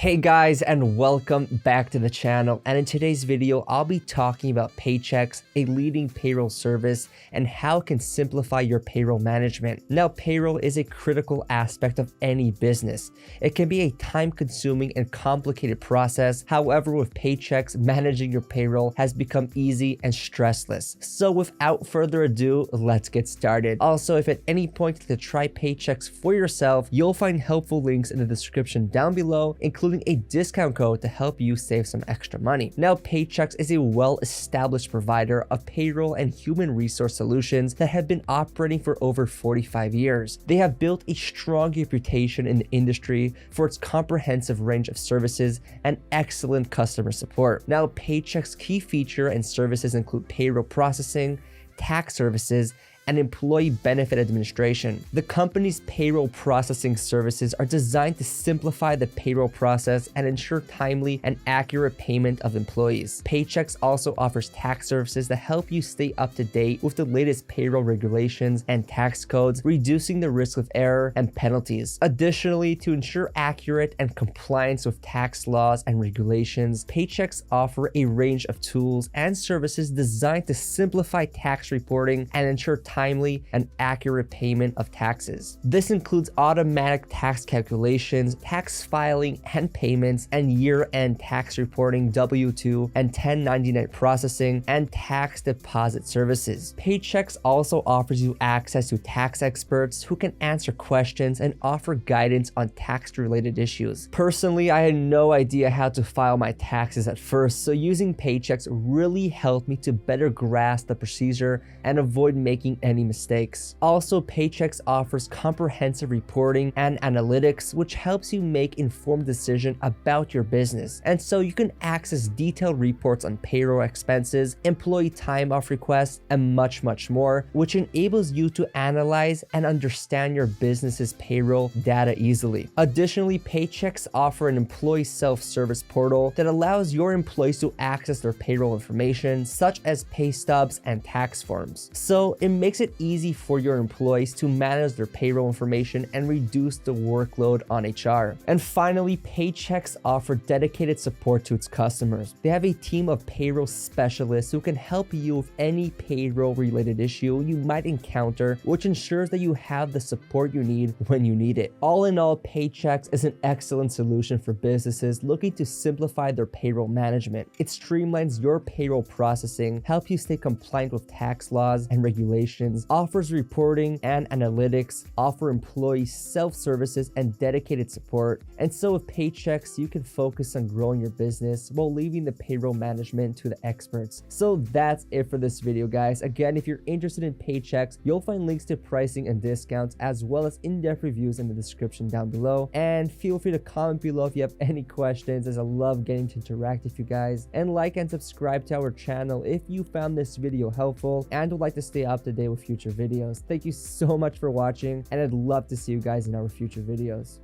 Hey guys, and welcome back to the channel. And in today's video, I'll be talking about Paychex, a leading payroll service, and how it can simplify your payroll management. Now, payroll is a critical aspect of any business. It can be a time-consuming and complicated process. However, with Paychex, managing your payroll has become easy and stressless. So without further ado, let's get started. Also, if at any point you'd like to try Paychex for yourself, you'll find helpful links in the description down below, including a discount code to help you save some extra money. Now, Paychex is a well-established provider of payroll and human resource solutions that have been operating for over 45 years. They have built a strong reputation in the industry for its comprehensive range of services and excellent customer support. Now, Paychex's key feature and services include payroll processing, tax services, and employee benefit administration. The company's payroll processing services are designed to simplify the payroll process and ensure timely and accurate payment of employees. Paychex also offers tax services that help you stay up to date with the latest payroll regulations and tax codes, reducing the risk of error and penalties. Additionally, to ensure accurate and compliance with tax laws and regulations, Paychex offer a range of tools and services designed to simplify tax reporting and ensure timely and accurate payment of taxes. This includes automatic tax calculations, tax filing and payments, and year-end tax reporting, W-2 and 1099 processing, and tax deposit services. Paychex also offers you access to tax experts who can answer questions and offer guidance on tax-related issues. Personally, I had no idea how to file my taxes at first, so using Paychex really helped me to better grasp the procedure and avoid making any mistakes. Also, Paychex offers comprehensive reporting and analytics, which helps you make informed decisions about your business. And so you can access detailed reports on payroll expenses, employee time off requests, and much more, which enables you to analyze and understand your business's payroll data easily. Additionally, Paychex offer an employee self-service portal that allows your employees to access their payroll information, such as pay stubs and tax forms. So it makes it easy for your employees to manage their payroll information and reduce the workload on HR. And finally, Paychex offer dedicated support to its customers. They have a team of payroll specialists who can help you with any payroll related issue you might encounter, which ensures that you have the support you need when you need it. All in all, Paychex is an excellent solution for businesses looking to simplify their payroll management. It streamlines your payroll processing, helps you stay compliant with tax laws and regulations, offers reporting and analytics, offer employees self-services and dedicated support. And so with Paychex, you can focus on growing your business while leaving the payroll management to the experts. So that's it for this video, guys. Again, if you're interested in Paychex, you'll find links to pricing and discounts, as well as in-depth reviews in the description down below. And feel free to comment below if you have any questions, as I love getting to interact with you guys. And like and subscribe to our channel if you found this video helpful and would like to stay up to date with future videos. Thank you so much for watching, and I'd love to see you guys in our future videos.